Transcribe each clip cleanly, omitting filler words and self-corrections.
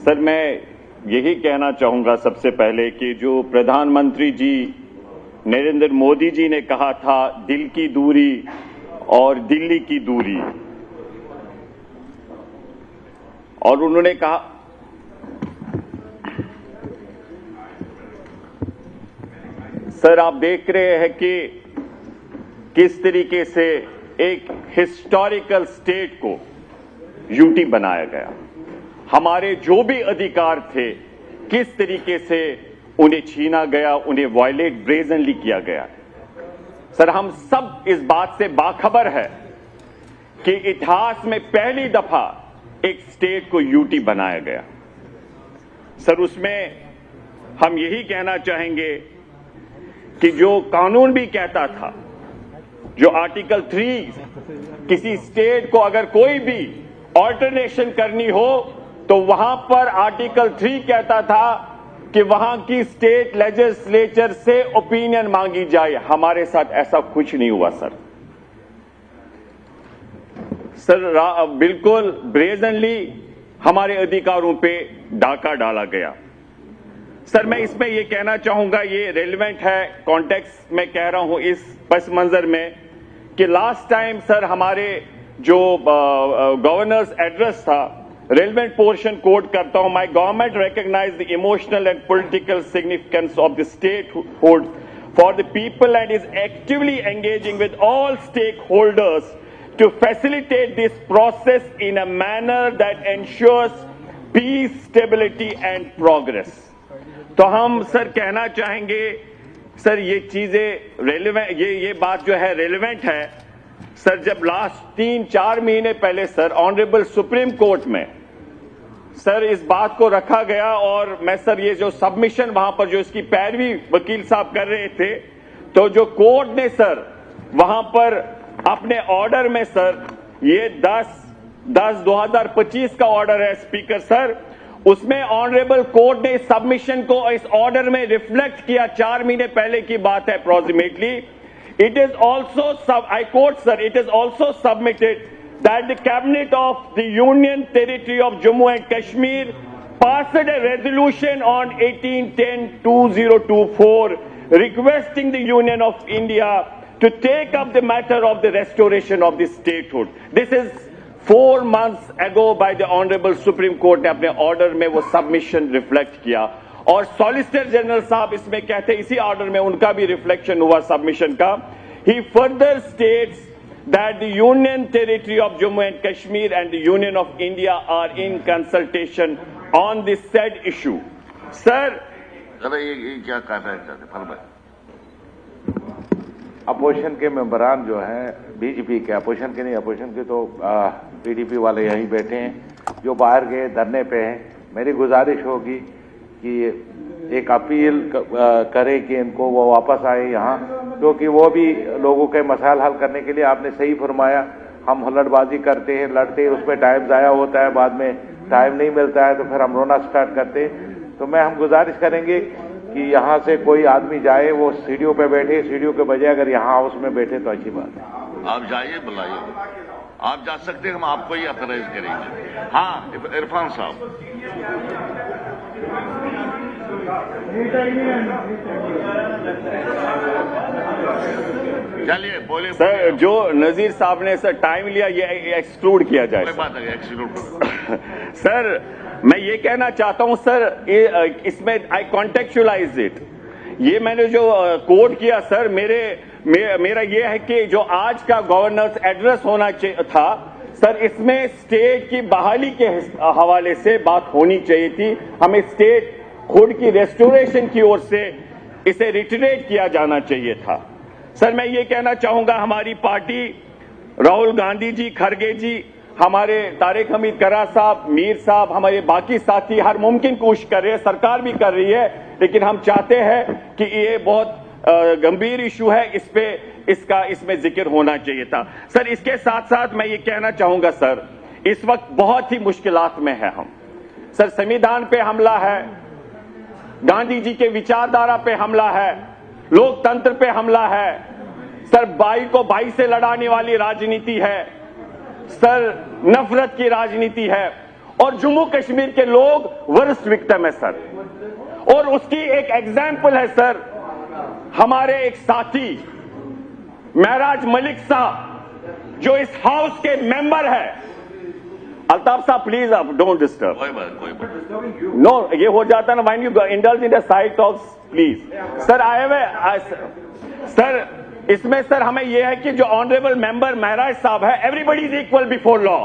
Sir, मैं यही कहना चाहूंगा सबसे पहले कि जो प्रधानमंत्री जी नरेंद्र मोदी जी ने कहा था दिल की दूरी और दिल्ली की दूरी, और उन्होंने कहा सर आप देख रहे हैं कि किस तरीके से एक हिस्टोरिकल स्टेट को यूटी बनाया गया। हमारे जो भी अधिकार थे किस तरीके से उन्हें छीना गया, उन्हें वायलेट ब्रेजनली किया गया। सर हम सब इस बात से बाखबर है कि इतिहास में पहली दफा एक स्टेट को यूटी बनाया गया। सर उसमें हम यही कहना चाहेंगे कि जो कानून भी कहता था, जो आर्टिकल 3 किसी स्टेट को अगर कोई भी ऑल्टरनेशन करनी हो तो वहां पर आर्टिकल 3 कहता था कि वहां की स्टेट लेजिस्लेचर से ओपिनियन मांगी जाए। हमारे साथ ऐसा कुछ नहीं हुआ सर। सर बिल्कुल ब्रेजनली हमारे अधिकारों पे डाका डाला गया। सर मैं इसमें यह कहना चाहूंगा, ये रेलिवेंट है, कॉन्टेक्स्ट में कह रहा हूं इस पस मंजर में कि लास्ट टाइम सर हमारे जो गवर्नर्स एड्रेस था, रेलिवेंट पोर्शन कोट करता हूं, my government recognize the emotional and political significance of the statehood for the people and is actively engaging with all stake holders to facilitate this process in a manner that ensures peace, stability and progress। तो हम sir कहना चाहेंगे sir ये चीजें relevant, ये बात जो है रेलेवेंट है। सर जब लास्ट 3-4 महीने पहले सर ऑनरेबल सुप्रीम कोर्ट में सर इस बात को रखा गया, और मैं सर ये जो सबमिशन वहां पर जो इसकी पैरवी वकील साहब कर रहे थे, तो जो कोर्ट ने सर वहां पर अपने ऑर्डर में सर ये 10/2025 का ऑर्डर है स्पीकर सर, उसमें ऑनरेबल कोर्ट ने इस सबमिशन को इस ऑर्डर में रिफ्लेक्ट किया। 4 महीने पहले की बात है approximately. It is also, I quote sir, it is also submitted that the cabinet of the union territory of Jammu and Kashmir passed a resolution on 18/10/2024 requesting the Union of India to take up the matter of the restoration of the statehood। This is 4 months ago by the Honorable Supreme Court ने अपने order में वो submission reflect किया, और solicitor general साहब इसमें कहते हैं इसी ऑर्डर में उनका भी रिफ्लेक्शन हुआ सबमिशन का। He further states that the Union Territory of Jammu and Kashmir and the Union of India are in consultation on this said issue। Sir ये क्या कर रहे हैं? अपोजिशन के मेंबरान जो हैं बीजेपी के, अपोजिशन के नहीं, अपोजिशन के तो पीडीपी वाले यहीं बैठे हैं, जो बाहर गए धरने पे हैं। मेरी गुजारिश होगी कि एक अपील करें कि इनको वो वापस आए यहाँ, क्योंकि वो भी लोगों के मसाइल हल करने के लिए, आपने सही फरमाया, हम हुल्लड़बाजी करते हैं, लड़ते हैं, उसमें टाइम ज़ाया होता है, बाद में टाइम नहीं मिलता है तो फिर हम रोना स्टार्ट करते हैं। तो हम गुजारिश करेंगे कि यहाँ से कोई आदमी जाए, वो सीढ़ियों पे बैठे, सीढ़ियों के बजाय अगर यहाँ हाउस में बैठे तो अच्छी बात है। आप जाइए, बुलाइए, आप जा सकते हैं, हम आपको ही ऑथराइज करेंगे। हाँ इरफान साहब, चलिए बोले। सर जो नजीर साहब ने सर टाइम लिया ये एक्सक्लूड किया जाए। बात है एक्सक्लूड। सर मैं ये कहना चाहता हूं सर, इसमें आई कॉन्टेक्चुअलाइज इट, ये मैंने जो कोट किया सर, मेरा ये है कि जो आज का गवर्नर्स एड्रेस होना था सर, इसमें स्टेट की बहाली के हवाले से बात होनी चाहिए थी। हमें स्टेट खुद की रेस्टोरेशन की ओर से इसे रिटरेट किया जाना चाहिए था। सर मैं ये कहना चाहूंगा, हमारी पार्टी, राहुल गांधी जी, खरगे जी, हमारे तारिक हमीद करा साहब, मीर साहब, हमारे बाकी साथी हर मुमकिन कोशिश कर रहे हैं, सरकार भी कर रही है, लेकिन हम चाहते हैं कि ये बहुत गंभीर इशू है, इसमें जिक्र होना चाहिए था। सर इसके साथ साथ मैं ये कहना चाहूंगा सर, इस वक्त बहुत ही मुश्किलात में है हम। सर संविधान पे हमला है, गांधी जी के विचारधारा पे हमला है, लोकतंत्र पे हमला है, सर भाई को भाई से लड़ाने वाली राजनीति है, सर नफरत की राजनीति है, और जम्मू कश्मीर के लोग वर्स्ट विक्टिम है सर। और उसकी एक एग्जाम्पल है सर, हमारे एक साथी महराज मलिक साहब जो इस हाउस के मेंबर है। अल्ताफ साहब प्लीज आप डोंट डिस्टर्ब। कोई बात नो, ये हो जाता है ना when you indulge in the side talks please. Sir I have sir इसमें सर हमें यह है कि जो ऑनरेबल मेंबर महराज साहब है, everybody is equal before law,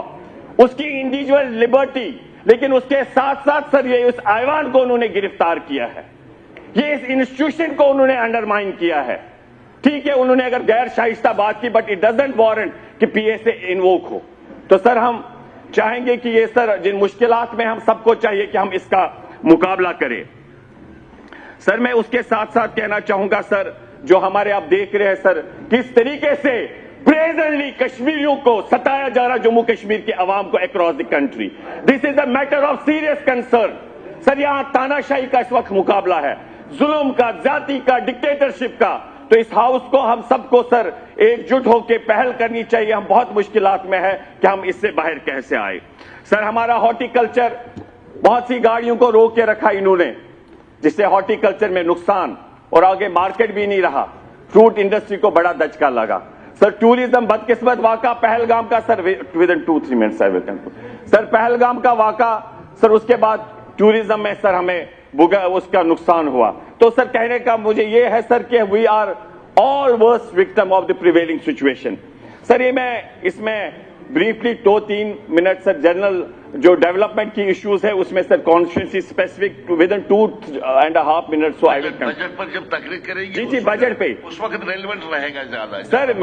उसकी इंडिविजुअल लिबर्टी, लेकिन उसके साथ साथ सर ये इस ऐवान को उन्होंने गिरफ्तार किया है, ये इस इंस्टीट्यूशन को उन्होंने अंडरमाइन किया है। ठीक है, उन्होंने अगर गैर शाइस्ता बात की, बट इट डजंट वारंट कि पीएसए इन्वोक हो। तो सर हम चाहेंगे कि ये सर जिन मुश्किलात में हम सबको चाहिए कि हम इसका मुकाबला करें। सर मैं उसके साथ साथ कहना चाहूंगा सर, जो हमारे आप देख रहे हैं सर किस तरीके से ब्रेजनली कश्मीरियों को सताया जा रहा जम्मू कश्मीर के अवाम को across the country. This is a matter of serious concern. Sir यहां तानाशाही का इस वक्त मुकाबला है, जुल्म का, जाति का, डिक्टेटरशिप का। तो इस हाउस को हम सबको सर एकजुट होकर पहल करनी चाहिए। हम बहुत मुश्किलात में है कि हम इससे बाहर कैसे आए। सर हमारा हॉर्टिकल्चर, बहुत सी गाड़ियों को रोक के रखा इन्होंने, जिससे हॉर्टिकल्चर में नुकसान और आगे मार्केट भी नहीं रहा। फ्रूट इंडस्ट्री को बड़ा दचका लगा। सर टूरिज्म बदकिस्मत वाका पहलगाम का, sir with in 2-3 minutes I will conclude. Sir Pahalgam का वाका, सर उसके बाद टूरिज्म में सर हमें उसका नुकसान हुआ। तो सर कहने का मुझे ये है सर कि we are all worst victim of the prevailing situation. Sir ये मैं इसमें ब्रीफली 2-3 मिनट सर जनरल जो डेवलपमेंट की इश्यूज है उसमें sir constituency specific within 2.5 minute. So I will budget पर जब तकरीर करेंगे जी बजट पे उस वक्त रेलिवेंट रहेगा ज्यादा। सर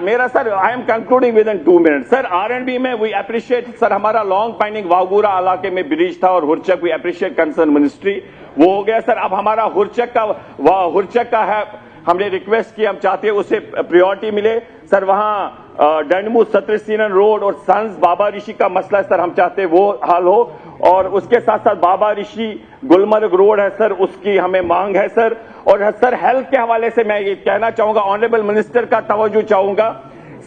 मेरा sir I am concluding with in 2 minute. Sir R&B में वी अप्रिशिएट सर हमारा लॉन्ग पेंडिंग वागूरा इलाके में ब्रिज था और हुरचक, वी अप्रिशिएट कंसर्न मिनिस्ट्री, वो हो गया सर। अब हमारा हुरचक का है, हमने रिक्वेस्ट की, हम चाहते हैं उसे प्रायोरिटी मिले सर। वहां डंडमू सत्रसीनन रोड और सन्स बाबा ऋषि का मसला सर हम चाहते हैं वो हल हो। और उसके साथ साथ बाबा ऋषि गुलमर्ग रोड है सर, उसकी हमें मांग है सर। और सर हेल्थ के हवाले से मैं ये कहना चाहूंगा, ऑनरेबल मिनिस्टर का तवज्जो चाहूंगा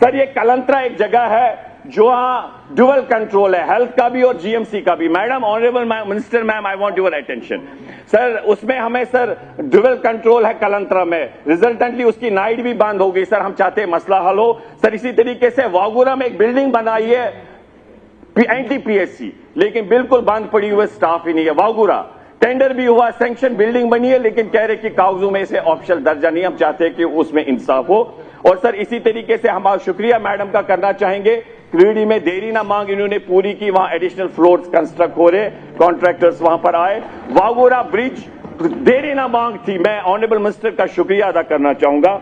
सर। ये कलंत्रा एक जगह है जो वहां ड्यूअल कंट्रोल है, हेल्थ का भी और जीएमसी का भी। Madam, honourable minister ma'am, I want your attention sir. उसमें हमें सर ड्यूअल कंट्रोल है कलंत्रा में, रिजल्टेंटली उसकी नाइट भी बंद हो गई सर। हम चाहते हैं मसला हल हो सर। इसी तरीके से वागूरा में एक बिल्डिंग बनाई है एनटीपीएससी, लेकिन बिल्कुल बंद पड़ी हुई, स्टाफ ही नहीं है। वागूरा टेंडर भी हुआ, सैंक्शन बिल्डिंग बनी है, लेकिन कह रहे कि कागजों में इसे ऑफिशियल दर्जा नहीं। हम चाहते हैं कि उसमें इंसाफ हो। और सर इसी तरीके से हमारा शुक्रिया मैडम का करना चाहेंगे, क्रीडी में देरी ना मांग इन्होंने पूरी की, वहां एडिशनल फ्लोर्स कंस्ट्रक्ट हो रहे, कॉन्ट्रैक्टर्स वहां पर आए। वागूरा ब्रिज देरी ना मांग थी, मैं ऑनरेबल मिनिस्टर का शुक्रिया अदा करना चाहूंगा।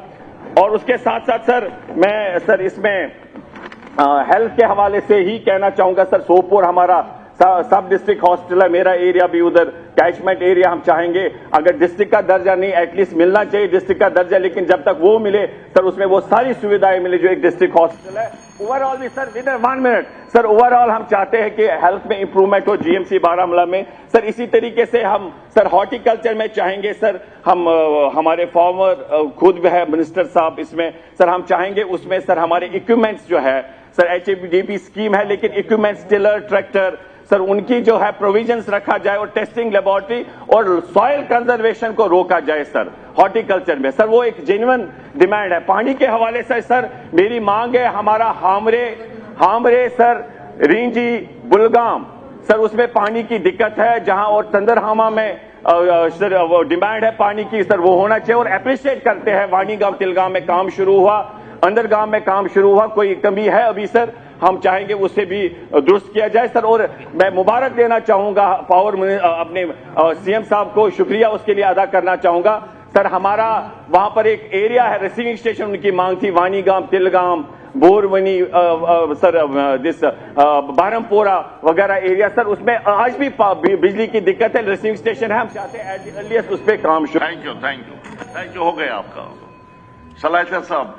और उसके साथ साथ सर मैं सर इसमें हेल्थ के हवाले से ही कहना चाहूंगा सर। सोपोर हमारा सब डिस्ट्रिक्ट हॉस्पिटल है, मेरा एरिया भी उधर कैचमेंट एरिया। हम चाहेंगे अगर डिस्ट्रिक्ट का दर्जा नहीं, एटलीस्ट मिलना चाहिए डिस्ट्रिक्ट का दर्जा, लेकिन जब तक वो मिले सर उसमें वो सारी सुविधाएं मिले जो एक डिस्ट्रिक्ट हॉस्पिटल है। ओवरऑल भी sir with in 1 minute sir, overall हम चाहते हैं कि हेल्थ में इंप्रूवमेंट हो जीएमसी बारामूला में सर। इसी तरीके से हम सर हॉर्टिकल्चर में चाहेंगे सर, हम हमारे फॉर्मर खुद है मिनिस्टर साहब इसमें सर, हम चाहेंगे उसमें सर हमारे इक्विपमेंट्स जो है सर, HABDP स्कीम है, लेकिन इक्विपमेंट्स टिलर ट्रैक्टर सर उनकी जो है प्रोविजंस रखा जाए और टेस्टिंग लेबोरेटरी और सॉइल कंजर्वेशन को रोका जाए सर हॉर्टिकल्चर में। सर वो एक जेन्युइन डिमांड है। पानी के हवाले से सर मेरी मांग है, हमारा हामरे सर रिंजी बुलगाम सर उसमें पानी की दिक्कत है जहां, और चंदरहामा में सर वो डिमांड है पानी की सर, वो होना चाहिए। और अप्रिशिएट करते हैं वानी गांव तिलगांव में काम शुरू हुआ, अंदर गांव में काम शुरू हुआ, कोई कमी है अभी सर, हम चाहेंगे उसे भी दुरुस्त किया जाए सर। और मैं मुबारक देना चाहूंगा अपने सीएम साहब को, शुक्रिया उसके लिए अदा करना चाहूंगा सर। हमारा वहां पर एक एरिया है रिसीविंग स्टेशन, उनकी मांग थी, वानीगांव तिलगांव बोरवनी सर दिस बारमपोरा वगैरह एरिया सर, उसमें आज भी बिजली की दिक्कत है, रिसीविंग स्टेशन है। हम चाहते हैं अर्लीस्ट उस पर काम शुरू। थैंक यू हो गया आपका। सलाहिया साहब।